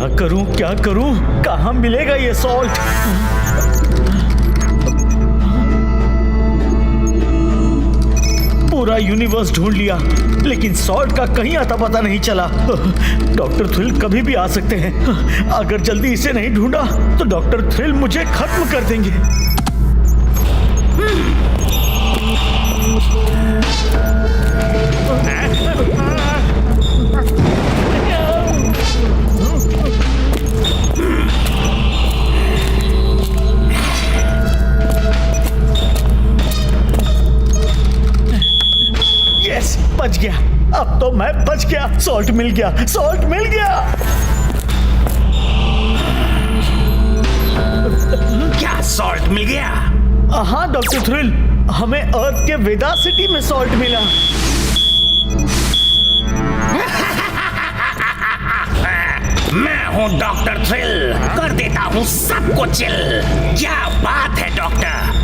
क्या करूं? कहाँ मिलेगा ये सॉल्ट? पूरा यूनिवर्स ढूंढ लिया, लेकिन सॉल्ट का कहीं आता पता नहीं चला। डॉक्टर थ्रिल कभी भी आ सकते हैं। अगर जल्दी इसे नहीं ढूंढा तो डॉक्टर थ्रिल मुझे खत्म कर देंगे। यस, बच गया। अब तो मैं बच गया। सॉल्ट मिल गया, सॉल्ट मिल गया। क्या सॉल्ट मिल गया? हाँ डॉक्टर थ्रिल, हमें अर्थ के वेदा सिटी में सॉल्ट मिला। मैं हूँ डॉक्टर थ्रिल, कर देता हूँ सबको चिल। क्या बात है डॉक्टर,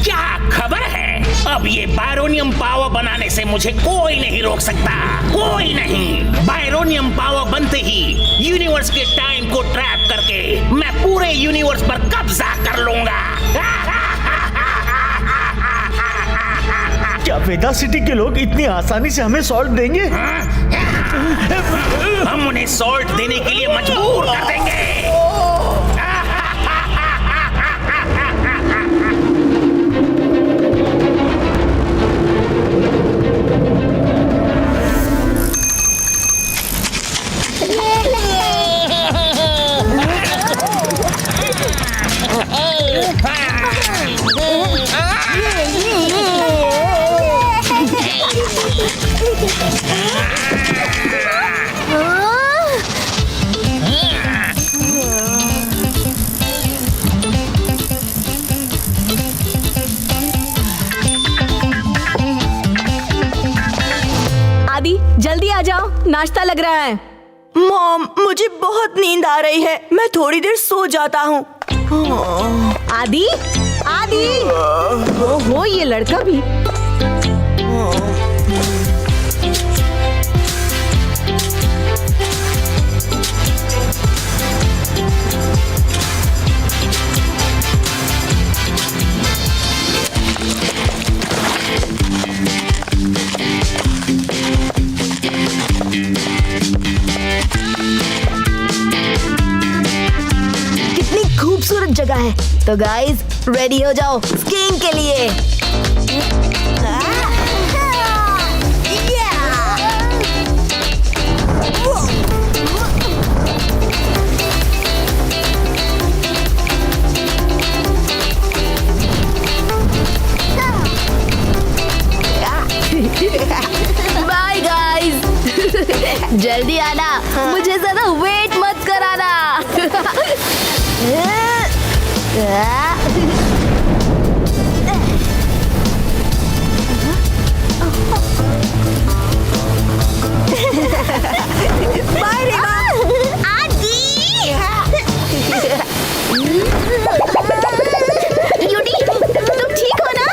क्या खबर है? अब ये बायरोनियम पावर बनाने से मुझे कोई नहीं रोक सकता, कोई नहीं। बायरोनियम पावर बनते ही यूनिवर्स के टाइम को ट्रैप करके मैं पूरे यूनिवर्स पर कब्जा कर लूंगा। क्या वेदा सिटी के लोग इतनी आसानी से हमें सॉल्ट देंगे? हम उन्हें सॉल्ट देने के लिए मजबूर कर देंगे। जल्दी आ जाओ, नाश्ता लग रहा है। मॉम, मुझे बहुत नींद आ रही है, मैं थोड़ी देर सो जाता हूँ। आदि, आदि, ओहो, ये लड़का भी। खूबसूरत जगह है, तो गाइस रेडी हो जाओ स्कीइंग के लिए। बाय गाइस, जल्दी आना, मुझे ज्यादा वेट मत कराना। बाय रीमा। आदि, यूडी, तुम ठीक हो ना?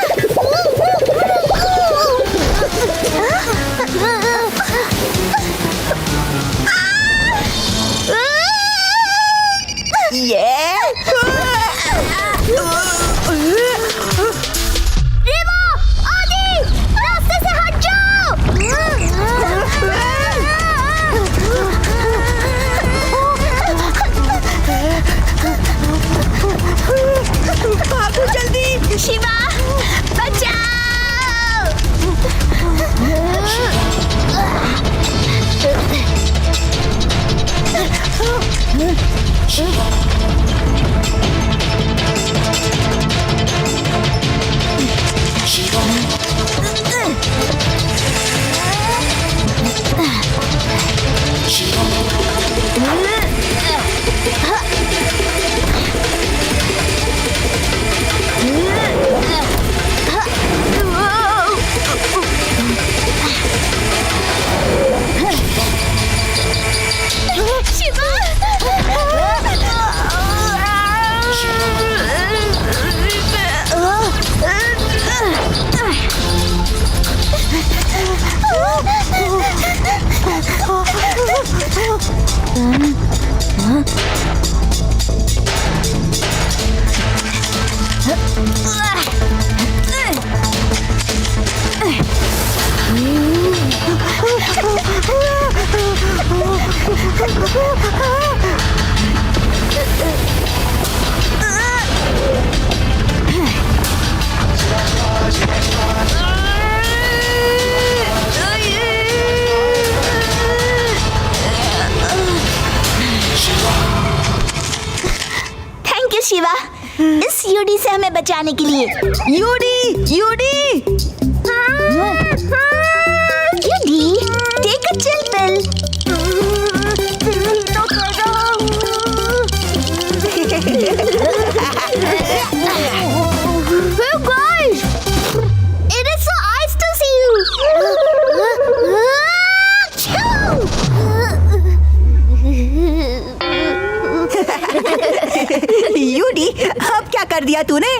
शिवा, बचाओ! थैंक यू शिवा, इस यूडी से हमें बचाने के लिए। यूडी यूडी यूडी, take a chill pill. Hey guys, It is so nice to see you. यूडी, अब क्या कर दिया तूने?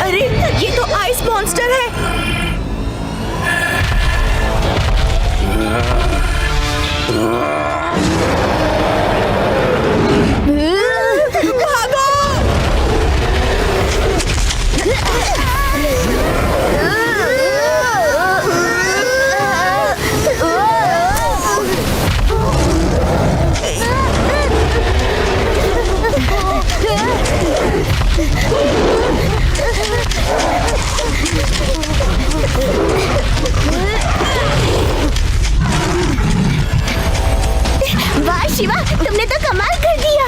अरे ये तो आइस मॉन्स्टर है। भागो! वाह शिवा, तुमने तो कमाल कर दिया।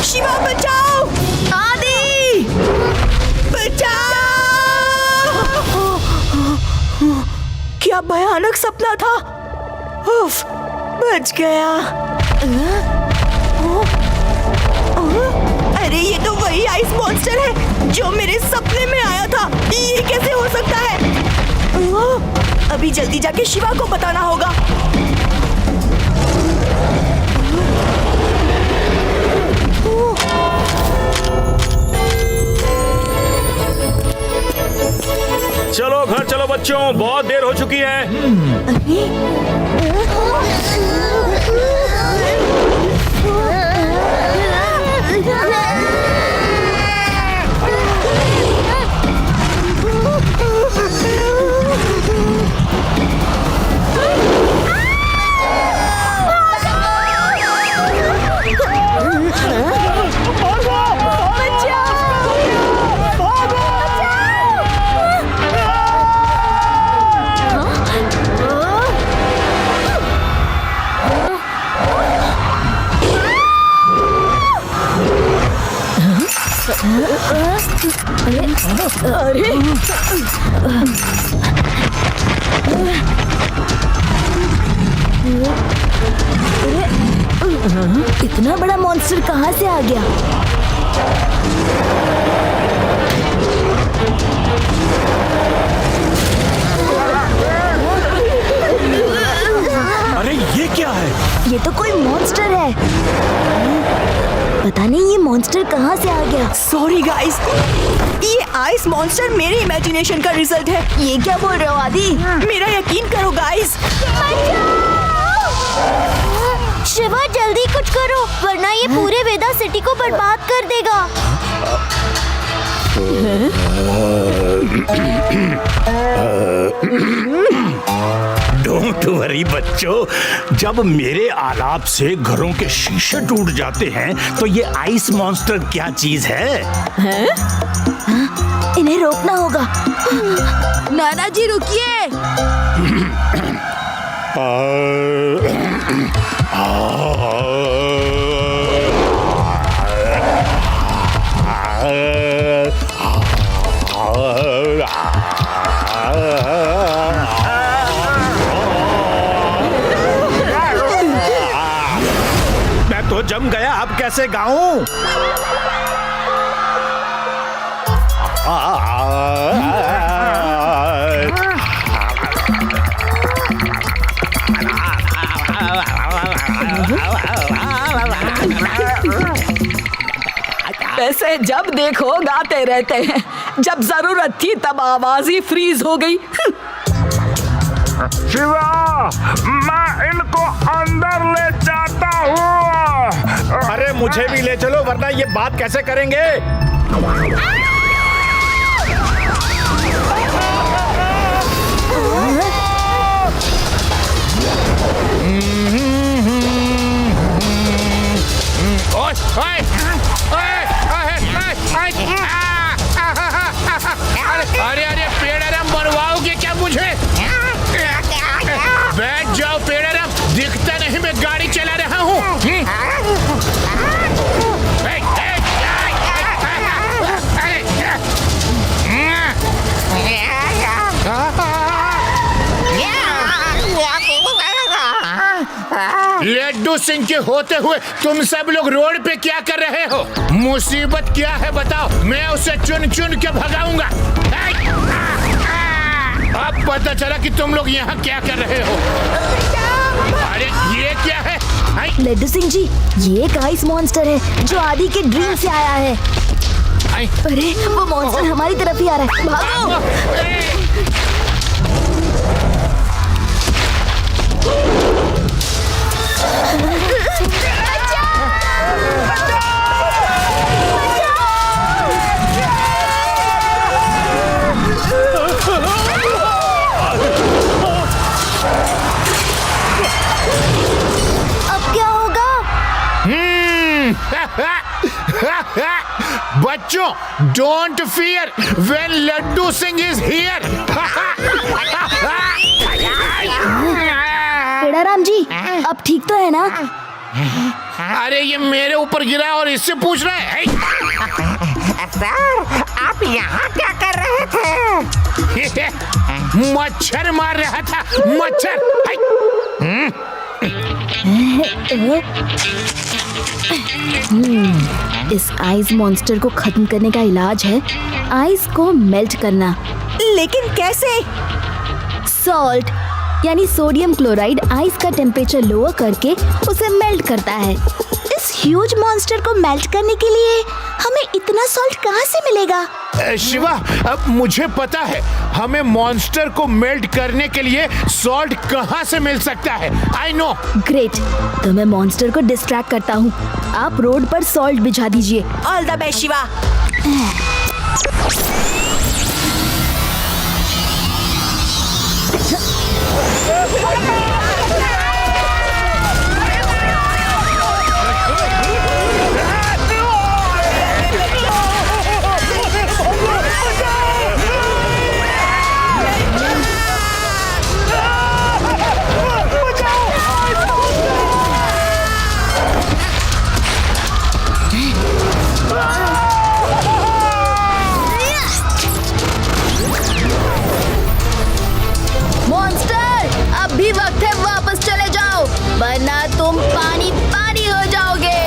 शिवा बचाओ! आदि! बचाओ! क्या भयानक सपना था। उफ, बच गया। अरे ये तो वही आइस मॉन्स्टर है जो मेरे सपने में आया था। ये कैसे हो सकता है? अभी जल्दी जाके शिवा को बताना होगा। चलो घर चलो बच्चों, बहुत देर हो चुकी है। इतना बड़ा मॉन्स्टर कहाँ से आ गया? अरे ये क्या है? ये तो कोई मॉन्स्टर है। पता नहीं ये मॉन्स्टर कहाँ से आ गया। सॉरी गाइस, ये आइस मॉन्स्टर मेरी इमेजिनेशन का रिजल्ट है। ये क्या बोल रहे हो आदि? मेरा यकीन करो गाइस। शिवा जल्दी कुछ करो, वरना ये पूरे वेदा सिटी को बर्बाद कर देगा। डोंट वरी बच्चों, जब मेरे आलाप से घरों के शीशे टूट जाते हैं तो ये आइस मॉन्स्टर क्या चीज है? इन्हें रोकना होगा। नाना जी रुकिए। मैं तो जम गया, अब कैसे गाऊं? वैसे जब देखो गाते रहते हैं, जब जरूरत थी तब आवाज ही फ्रीज हो गई। शिवा, मैं इनको अंदर ले जाता हूँ। अरे मुझे भी ले चलो, वरना ये बात कैसे करेंगे? अरे अरे पेड़ाराम, मरवाओगे क्या मुझे? बैठ जाओ पेड़ाराम, दिखता नहीं मैं गाड़ी चला रहा हूँ। लड्डू सिंह के होते हुए तुम सब लोग रोड पे क्या कर रहे हो? मुसीबत क्या है बताओ, मैं उसे चुन चुन के भगाऊंगा। अब पता चला कि तुम लोग यहाँ क्या कर रहे हो। अरे ये क्या है? लड्डू सिंह जी, ये एक आइस मॉन्स्टर है जो आदि के ड्रीम से आया है। अरे वो मॉन्स्टर हमारी तरफ ही आ रहा है, भागो। अब क्या होगा? बच्चों, don't fear when Laddu Singh is here. Pedaram ji, अब ठीक तो है ना? अरे ये मेरे ऊपर गिरा और इससे पूछ रहे हैं? सर, आप यहाँ क्या कर रहे थे? मच्छर मार रहा था, मच्छर। इस आइस मॉन्स्टर को खत्म करने का इलाज है आइस को मेल्ट करना। लेकिन कैसे? सॉल्ट यानी सोडियम क्लोराइड आइस का टेम्परेचर लोअर करके उसे मेल्ट करता है। इस ह्यूज मॉन्स्टर को मेल्ट करने के लिए हमें इतना सॉल्ट कहाँ से मिलेगा? शिवा, अब मुझे पता है हमें मॉन्स्टर को मेल्ट करने के लिए सॉल्ट कहाँ से मिल सकता है। I know. ग्रेट, तो मैं मॉन्स्टर को डिस्ट्रैक्ट करता हूँ। आप रोड पर सॉल्ट बिछा दीजिए। All the best Shiva. वरना तुम पानी पानी हो जाओगे।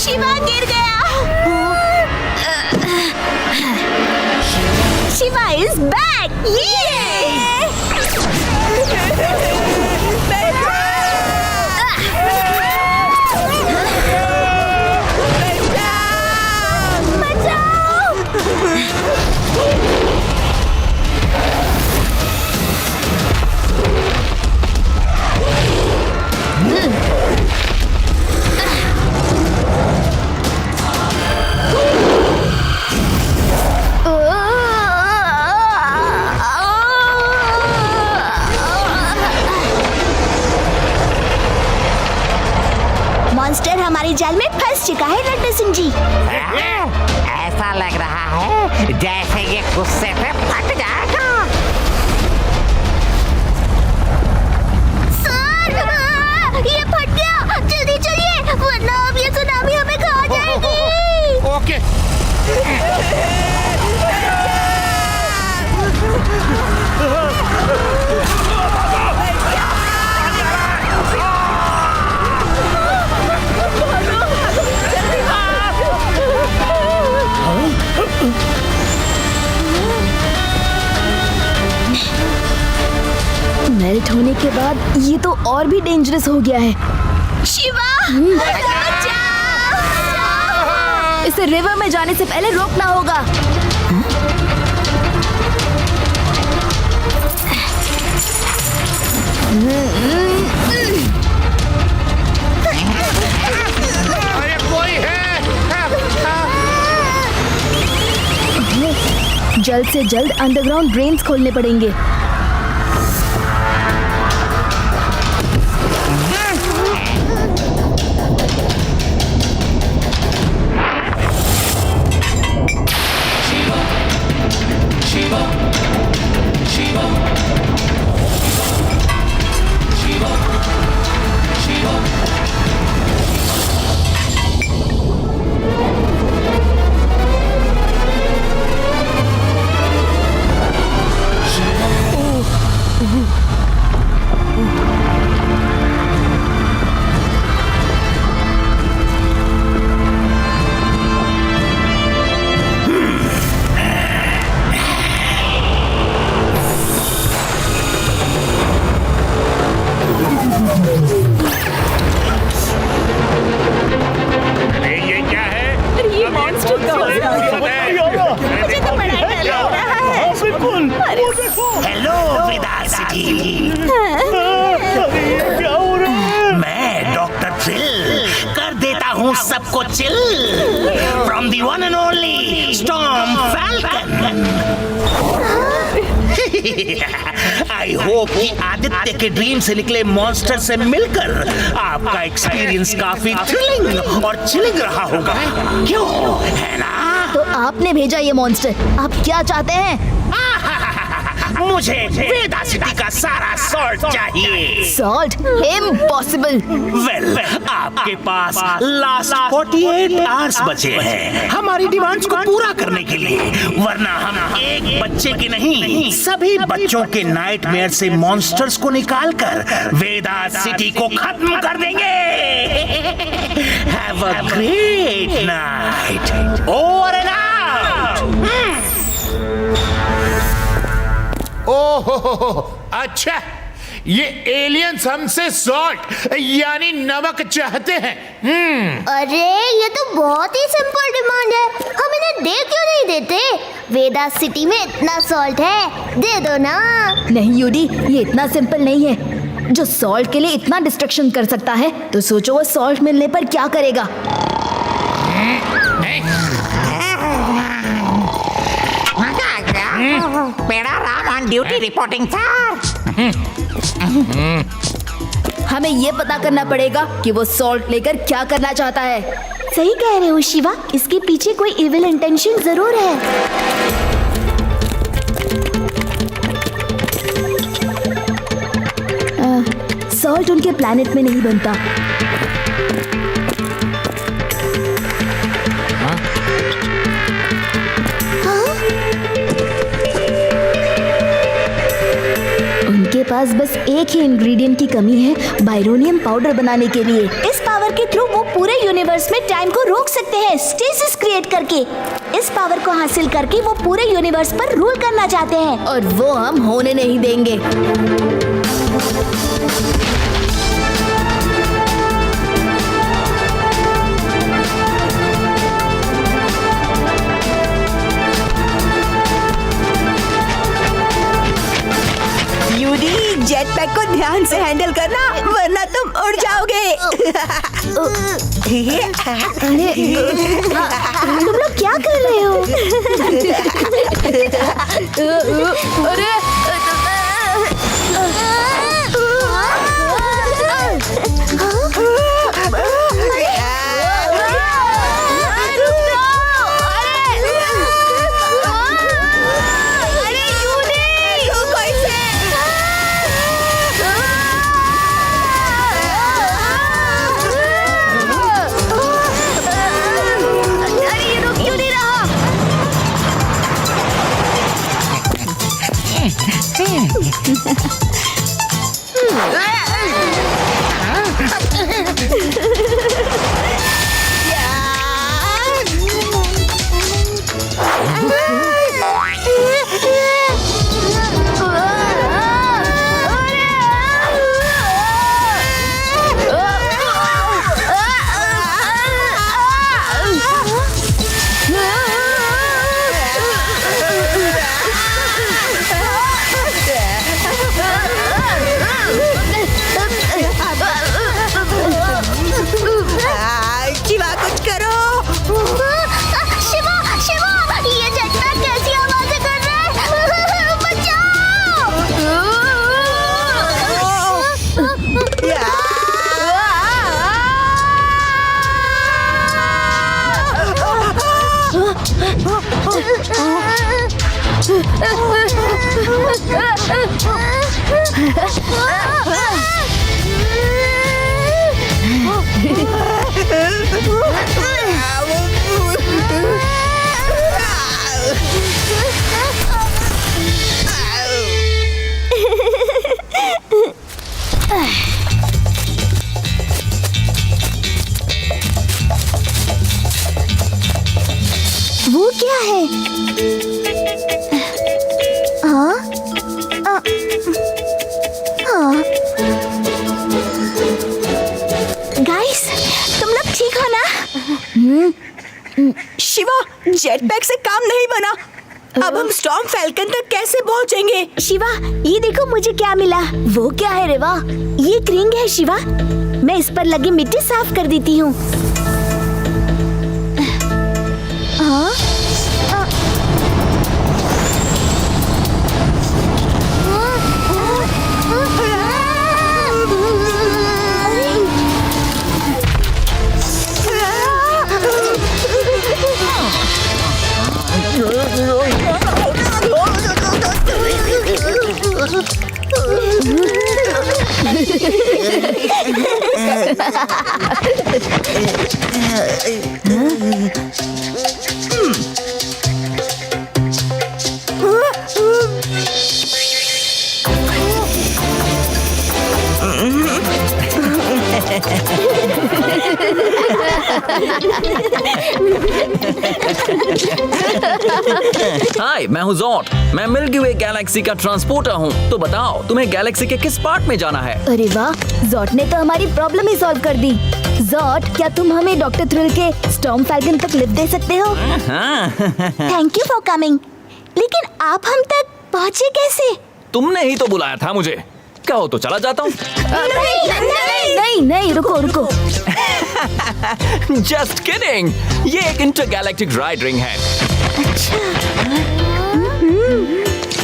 शिवा गिर गया। Shiva is back. ऐसा लग रहा है जैसे ये गुस्से पे फट जाएगा। सर, ये फट गया, जल्दी चलिए वरना अब ये सुनामी हमें खा जाएगी। ओके। मेल्ट होने के बाद ये तो और भी डेंजरस हो गया है। शिवा, इसे रिवर में जाने से पहले रोकना होगा। अरे कोई है? जल्द से जल्द अंडरग्राउंड ड्रेन्स खोलने पड़ेंगे। हेलो वेदा सिटी। क्या हो रहा है? मैं डॉक्टर थ्रिल कर देता हूँ सबको chill. From the one and only storm falcon. I hope कि आदित्य के ड्रीम से निकले मॉन्स्टर से मिलकर आपका एक्सपीरियंस काफी थ्रिलिंग और चिलिंग रहा होगा, क्यों है ना? तो आपने भेजा ये मॉन्स्टर, आप क्या चाहते हैं? मुझे वेदा सिटी का सारा सॉल्ट चाहिए। सॉल्ट? इम्पॉसिबल। वेल, आपके पास लास्ट 48 आवर्स बचे हैं हमारी डिमांड्स को पूरा करने के लिए, वरना हम एक बच्चे की नहीं सभी बच्चों के नाइटमेयर से मॉन्स्टर्स को निकालकर वेदा सिटी को खत्म कर देंगे। Have a great night. Over and out. ओहो, अच्छा, ये एलियंस हमसे सॉल्ट यानी नमक चाहते हैं। अरे ये तो बहुत ही सिंपल डिमांड है, हम इन्हें दे क्यों नहीं देते? वेदा सिटी में इतना सॉल्ट है, दे दो ना। नहीं यूडी, ये इतना सिंपल नहीं है। जो सॉल्ट के लिए इतना डिस्ट्रक्शन कर सकता है, तो सोचो वो सॉल्ट मिलने पर क्या करेगा। मेरा Ram on duty reporting sir. हमें ये पता करना पड़ेगा कि वो सॉल्ट लेकर क्या करना चाहता है। सही कह रहे हो शिवा, इसके पीछे कोई इविल इंटेंशन जरूर है। सॉल्ट उनके प्लैनेट में नहीं बनता। उनके पास बस एक ही इंग्रेडिएंट की कमी है बायरोनियम पाउडर बनाने के लिए। इस पावर के थ्रू वो पूरे यूनिवर्स में टाइम को रोक सकते हैं, स्टेसिस क्रिएट करके। इस पावर को हासिल करके वो पूरे यूनिवर्स पर रूल करना चाहते हैं, और वो हम होने नहीं देंगे। जेट पैक को ध्यान से हैंडल करना, वरना तुम उड़ जाओगे। अरे तुम लोग क्या कर रहे हो? अरे शिवा कुछ करो। शिवा शिवा ये जेटपैक कैसी आवाजें कर रहा है? वो क्या है? हाँ? गाइस, तुम लोग ठीक हो ना? शिवा, जेटपैक से काम नहीं बना। अब हम स्टॉर्म फैल्कन तक कैसे पहुंचेंगे? शिवा, ये देखो मुझे क्या मिला। वो क्या है रेवा? ये एक रिंग है शिवा। मैं इस पर लगी मिट्टी साफ कर देती हूँ। हाँ? हाय, मैं हूँ जॉट। मैं मिल्की वे गैलेक्सी का ट्रांसपोर्टर हूँ। तो बताओ, तुम्हें गैलेक्सी के किस पार्ट में जाना है? अरे वाह, जॉट ने तो हमारी प्रॉब्लम ही सॉल्व कर दी। जॉट, क्या तुम हमें डॉक्टर थ्रिल के स्टॉर्म फैल्कन तक लिफ्ट दे सकते हो? Thank you for coming. लेकिन आप हम तक पहुँचे कैसे? तुमने ही तो बुलाया था मुझे। कहो तो चला जाता हूँ। नहीं, रुको। Just kidding. ये एक इंटरगैलेक्टिक राइड रिंग है।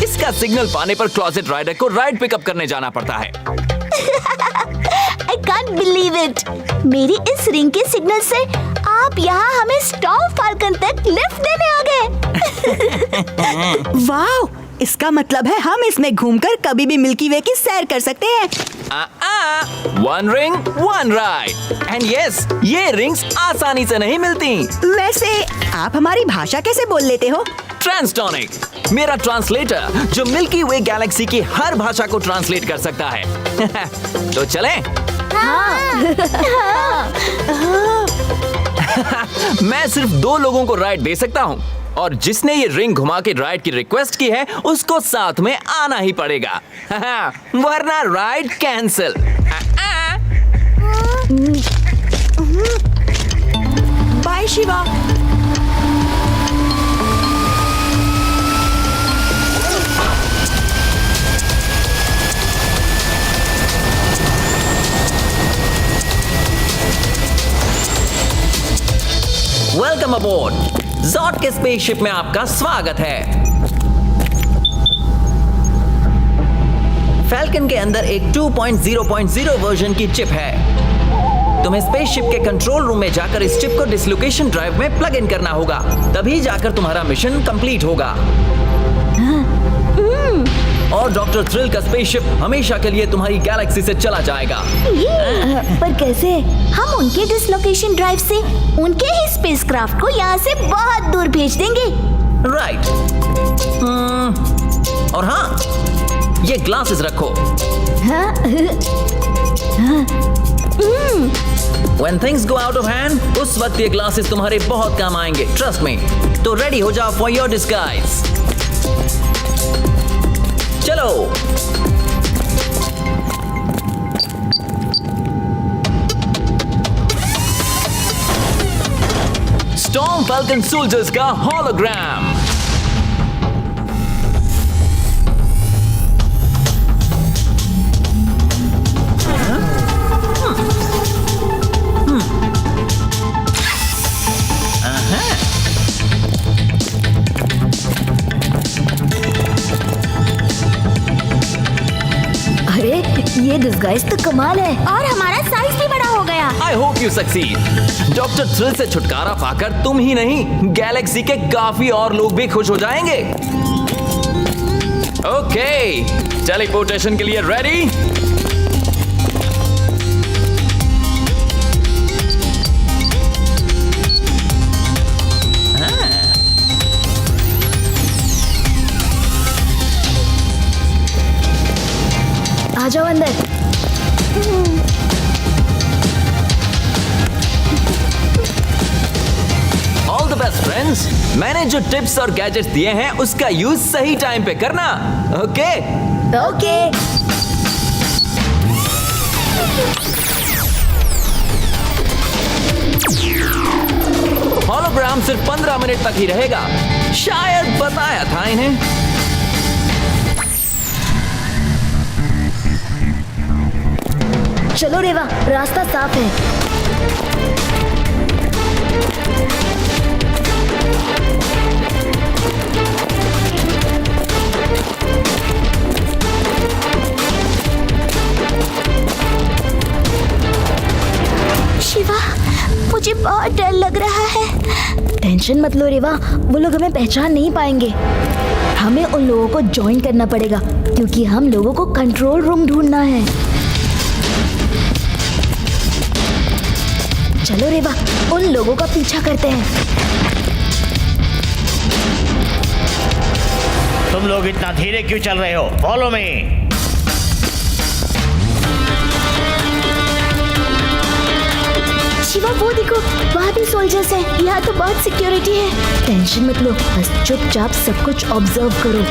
इसका सिग्नल पाने पर क्लोजेट राइडर को राइड पिकअप करने जाना पड़ता है। I can't believe it। मेरी इस रिंग के सिग्नल से आप यहाँ हमें स्टॉर्म फैल्कन तक लिफ्ट देने आ गए। वाह, इसका मतलब है हम इसमें घूमकर कभी भी मिल्की वे की सैर कर सकते हैं। One ring one ride. And yes, ये रिंग्स आसानी से नहीं मिलती। वैसे आप हमारी भाषा कैसे बोल लेते हो? ट्रांसटॉनिक, मेरा ट्रांसलेटर जो मिल्की वे गैलेक्सी की हर भाषा को ट्रांसलेट कर सकता है। तो चलें? मैं सिर्फ 2 लोगों को राइड दे सकता हूँ, और जिसने ये रिंग घुमा के राइड की रिक्वेस्ट की है उसको साथ में आना ही पड़ेगा। वरना ride cancel. Bye Shiva. Welcome aboard. जॉट के स्पेसशिप में आपका स्वागत है। फैल्कन के अंदर एक 2.0.0 वर्जन की चिप है। तुम्हें स्पेसशिप के कंट्रोल रूम में जाकर इस चिप को डिसलोकेशन ड्राइव में प्लग इन करना होगा, तभी जाकर तुम्हारा मिशन कंप्लीट होगा। और डॉक्टर थ्रिल का स्पेसशिप हमेशा के लिए तुम्हारी गैलेक्सी से चला जाएगा। पर कैसे? हम उनके डिसलोकेशन ड्राइव से उनके ही स्पेसक्राफ्ट को यहाँ से बहुत दूर भेज देंगे। राइट। और हाँ, ये ग्लासेस रखो। When things go out of hand, उस वक्त ये ग्लासेस तुम्हारे बहुत काम आएंगे, ट्रस्ट मी। तो रेडी हो जाओ फॉर योर डिस्गाइज। चलो। स्टॉर्म फैल्कन सोल्जर्स का हॉलोग्राम। अरे ये डिस्गाइज तो कमाल है और हमारा साइज भी बड़ा हो गया। I hope you succeed। Doctor thrill से छुटकारा पाकर तुम ही नहीं, गैलेक्सी के काफी और लोग भी खुश हो जाएंगे। ओके, टेलीपोर्टेशन के लिए रेडी? आ जाओ अंदर। All the best friends. मैंने जो टिप्स और गैजेट्स दिए हैं उसका यूज सही टाइम पे करना। Okay okay. हॉलोग्राम सिर्फ 15 मिनट तक ही रहेगा, शायद बताया था इन्हें। चलो रेवा, रास्ता साफ है। शिवा, मुझे बहुत डर लग रहा है। टेंशन मत लो रेवा, वो लोग हमें पहचान नहीं पाएंगे। हमें उन लोगों को ज्वाइन करना पड़ेगा क्योंकि हम लोगों को कंट्रोल रूम ढूंढना है। चलो रेवा, उन लोगों का पीछा करते हैं। तुम लोग इतना धीरे क्यों चल रहे हो? Follow me. शिवा वो देखो, वहाँ भी सोल्जर्स हैं। यहाँ तो बहुत सिक्योरिटी है। टेंशन मत लो, बस चुपचाप सब कुछ ऑब्जर्व करो।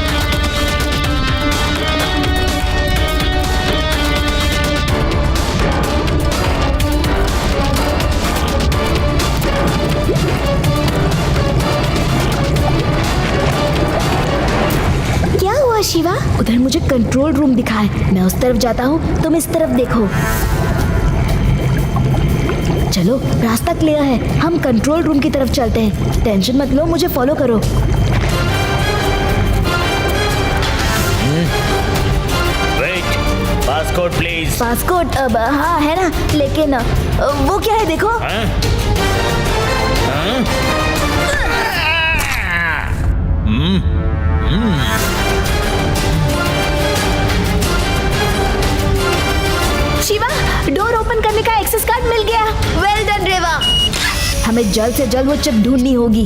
शिवा, उधर मुझे कंट्रोल रूम दिखा है। मैं उस तरफ जाता हूँ, तुम इस तरफ देखो। चलो, रास्ता क्लियर है, हम कंट्रोल रूम की तरफ चलते हैं। टेंशन मत लो, मुझे फॉलो करो। Wait, passcode please. पासकोड? हाँ है ना, लेकिन वो क्या है देखो। शिवा, डोर ओपन करने का एक्सेस कार्ड मिल गया। वेल डन रेवा। हमें जल्द से जल्द वो चिप ढूंढनी होगी।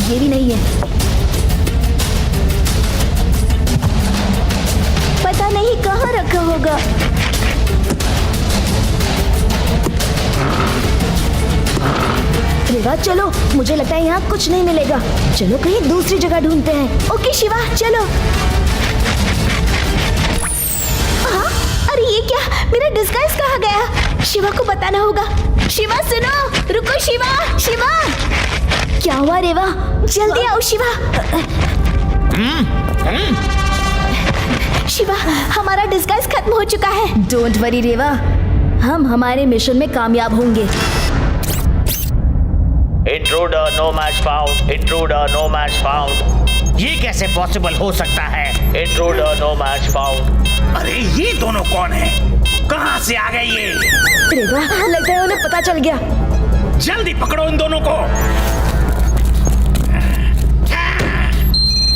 ये भी नहीं है। पता नहीं कहाँ रखा होगा। रेवा चलो, मुझे लगता है यहाँ कुछ नहीं मिलेगा। चलो कहीं दूसरी जगह ढूंढते हैं। ओके शिवा, चलो। हाँ, अरे ये क्या, मेरा डिस्गाइज कहाँ गया? शिवा को बताना होगा। शिवा सुनो, रुको शिवा। शिवा, क्या हुआ रेवा? जल्दी आओ शिवा। शिवा, हमारा डिस्गाइज खत्म हो चुका है। डोंट वरी रेवा, हम हमारे मिशन में कामयाब होंगे। Intruder, no match found. Intruder, no match found. ये कैसे पॉसिबल हो सकता है? Intruder, no match found. अरे ये दोनों कौन है? कहाँ से आ गए ये? रेवा, लगता है उन्हें पता चल गया। जल्दी पकड़ो इन दोनों को।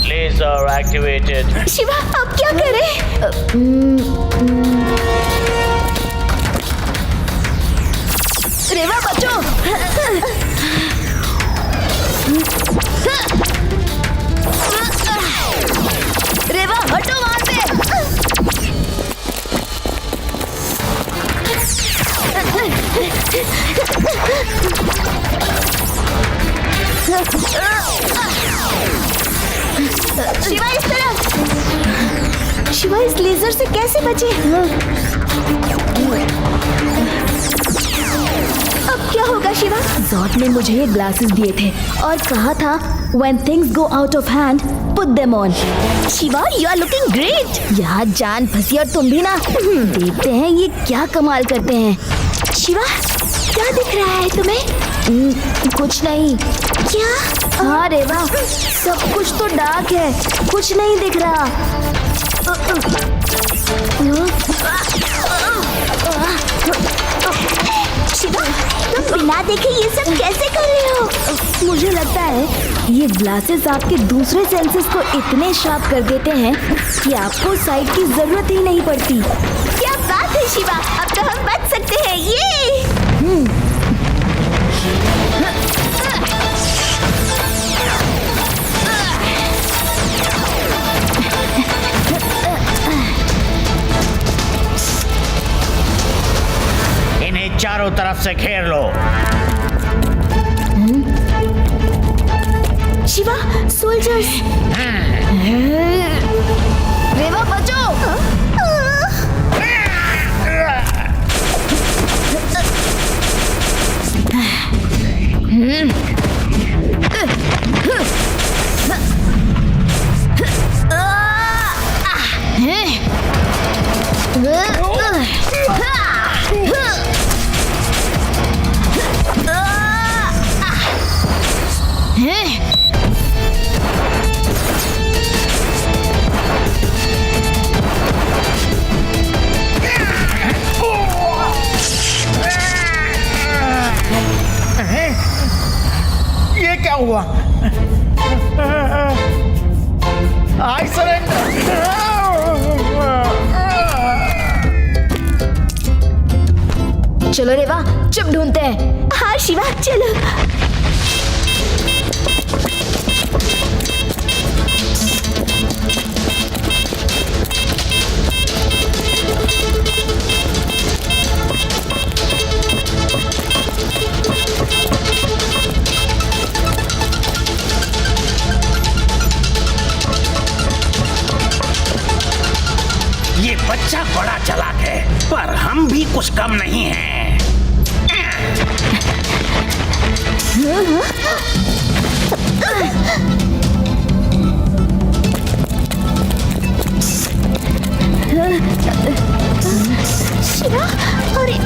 Laser activated. शिवा, अब क्या करें? रेवा शिवा इस तरफ। शिवा इस लेजर से कैसे बचे? अब क्या होगा शिवा? जॉट ने मुझे ये ग्लासेस दिए थे और कहा था when things go out of hand, put them on. Shiva, you are looking great. यहाँ जान फंसी और तुम भी ना। देखते हैं ये क्या कमाल करते हैं। शिवा, क्या दिख रहा है तुम्हें? कुछ नहीं। क्या? हाँ रेवा, सब कुछ तो डार्क है, कुछ नहीं दिख रहा। शिवा, तुम बिना देखे ये सब कैसे कर रहे हो? मुझे लगता है ये ग्लासेस आपके दूसरे सेंसेस को इतने शार्प कर देते हैं कि आपको साइट की जरूरत ही नहीं पड़ती। क्या बात है शिवा, अब तो हम बच सकते हैं। ये इन्हें चारों तरफ से घेर लो। शिवा, सोल्जर्स। रेवा बचो। ये क्या हुआ? I surrender. चलो रेवा, चिप ढूंढते हैं। हाँ शिवा, चलो। ये बच्चा बड़ा चालाक है, पर हम भी कुछ कम नहीं हैं। शिवा, अरे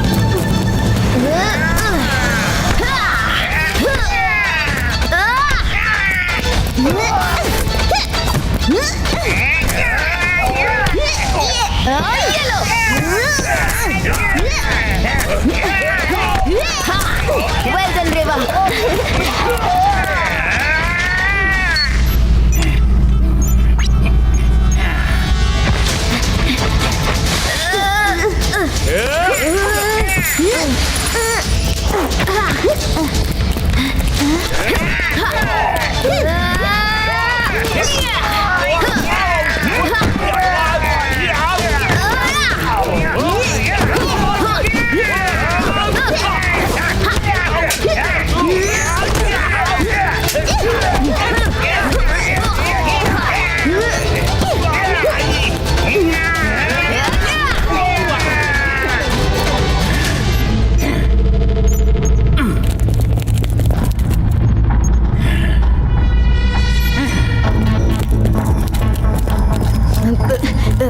well done, Reva.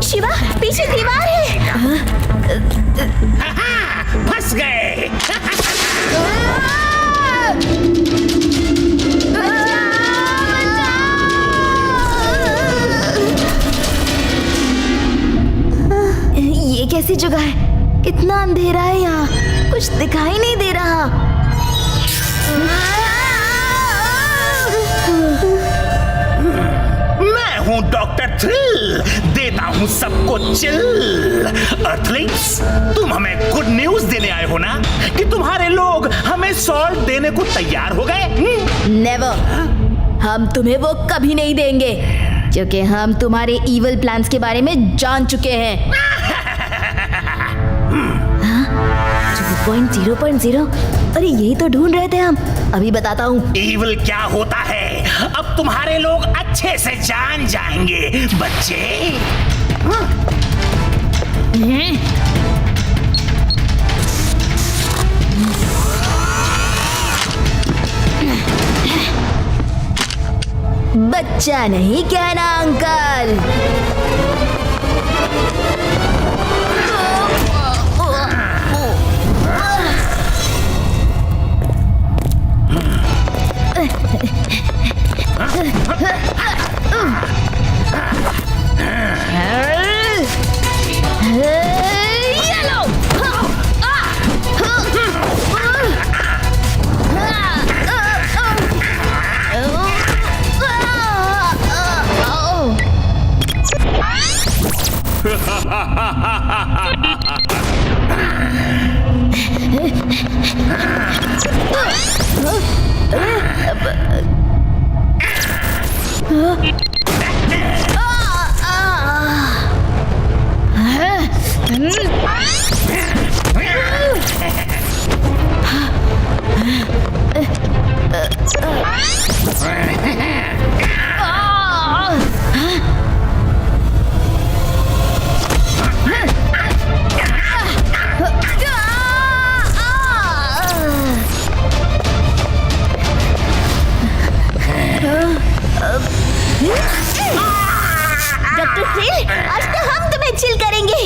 शिवा, पीछे दीवार है। फंस गए। ये कैसी जगह है? कितना अंधेरा है यहाँ, कुछ दिखाई नहीं दे रहा। मैं हूँ डॉक्टर थ्रिल, देता हूँ सबको चिल। अर्थलिंग्स, तुम हमें गुड न्यूज देने आए हो ना कि तुम्हारे लोग हमें सॉल्ट देने को तैयार हो गए? नेवर, हम तुम्हें वो कभी नहीं देंगे, क्योंकि हम तुम्हारे इविल प्लान्स के बारे में जान चुके हैं। 2.0.0 अरे यही तो ढूंढ रहे थे हम। अभी बताता हूँ। इविल क्या होता है अब तुम्हारे लोग अच्छे से जान जाएंगे बच्चे। बच्चा नहीं कहना अंकल। डॉक्टर थ्रिल, आज तो हम तुम्हें चिल करेंगे।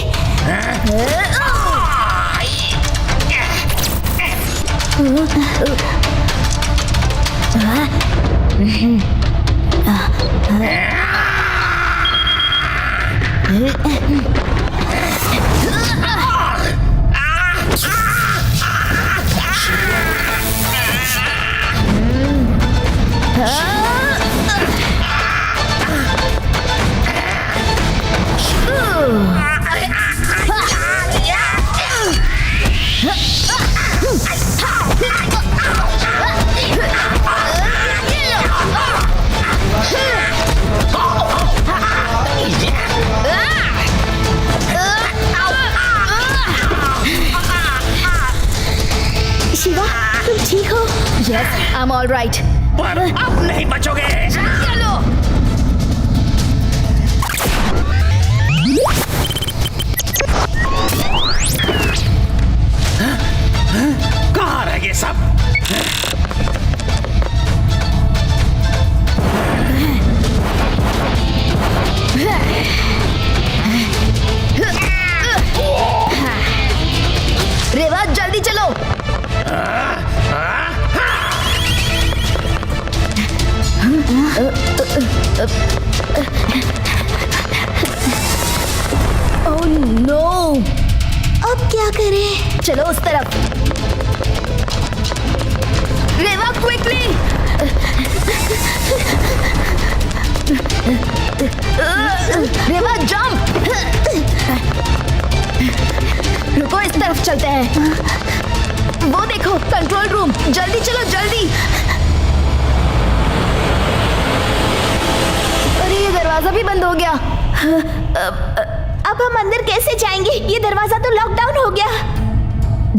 शिवा, तुम ठीक हो? Yes, I'm all right. पर अब नहीं बचोगे। चलो। कहाँ रह गए सब? रेवा, जल्दी चलो। ओह नो, अब क्या करें? चलो उस तरफ। रेवा, क्विकली। रेवा, जंप। रुको, इस तरफ चलते हैं। वो देखो, कंट्रोल रूम। जल्दी चलो, जल्दी। अरे ये दरवाजा भी बंद हो गया। अब हम अंदर कैसे जाएंगे? ये दरवाजा तो लॉकडाउन हो गया।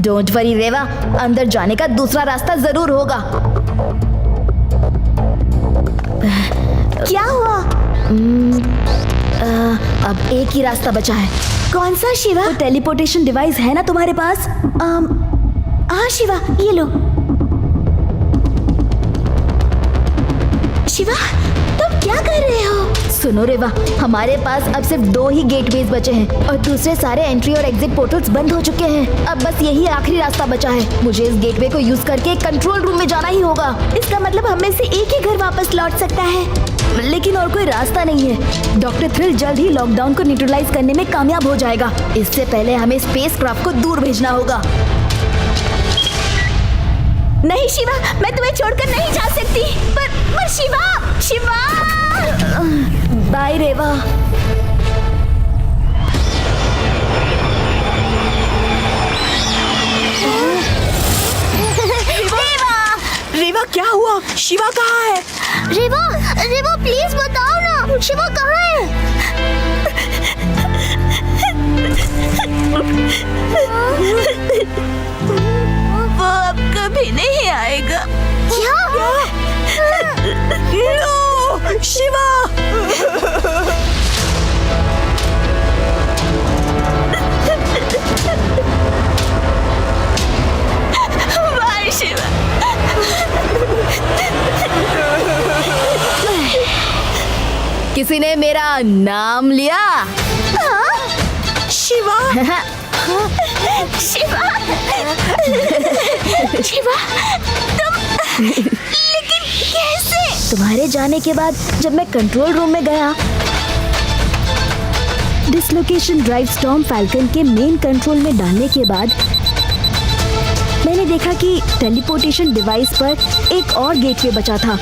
डोंट वरी रेवा, अंदर जाने का दूसरा रास्ता जरूर होगा। क्या हुआ? अब एक ही रास्ता बचा है। कौन सा शिवा? वो टेलीपोर्टेशन डिवाइस है ना तुम्हारे पास? हाँ शिवा, ये लो। शिवा, तुम क्या कर रहे हो? सुनो रेवा, हमारे पास अब सिर्फ 2 ही गेटवेज बचे हैं और दूसरे सारे एंट्री और एग्जिट पोर्टल्स बंद हो चुके हैं। अब बस यही आखिरी रास्ता बचा है। मुझे इस गेटवे को यूज करके कंट्रोल रूम में जाना ही होगा। इसका मतलब हम में से एक ही घर वापस लौट सकता है, लेकिन और कोई रास्ता नहीं है। डॉक्टर थ्रिल जल्द ही लॉकडाउन को न्यूट्रलाइज करने में कामयाब हो जाएगा। इससे पहले हमें स्पेसक्राफ्ट को दूर भेजना होगा। नहीं शिवा, मैं तुम्हें छोड़कर नहीं जा सकती। पर शिवा, शिवा। बाय रेवा। रेवा, क्या हुआ? शिवा कहाँ है? रेवा, रेवा प्लीज बताओ ना, शिवा कहाँ है? वो अब कभी किसी ने मेरा नाम लिया? शिवा शिवा शिवा तुम लेकिन कैसे? तुम्हारे जाने के बाद जब मैं कंट्रोल रूम में गया, डिसलोकेशन ड्राइव स्टॉर्म फैल्कन के मेन कंट्रोल में डालने के बाद मैंने देखा कि टेलीपोर्टेशन डिवाइस पर एक और गेटवे बचा था।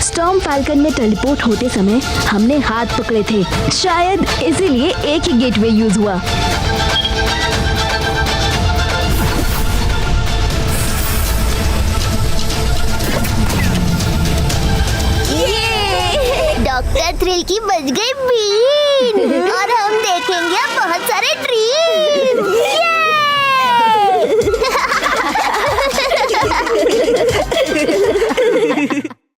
स्टॉर्म फैल्कन में टेलीपोर्ट होते समय हमने हाथ पकड़े थे, शायद इसीलिए एक ही गेटवे यूज हुआ। डॉक्टर थ्रिल की बच गई बीन।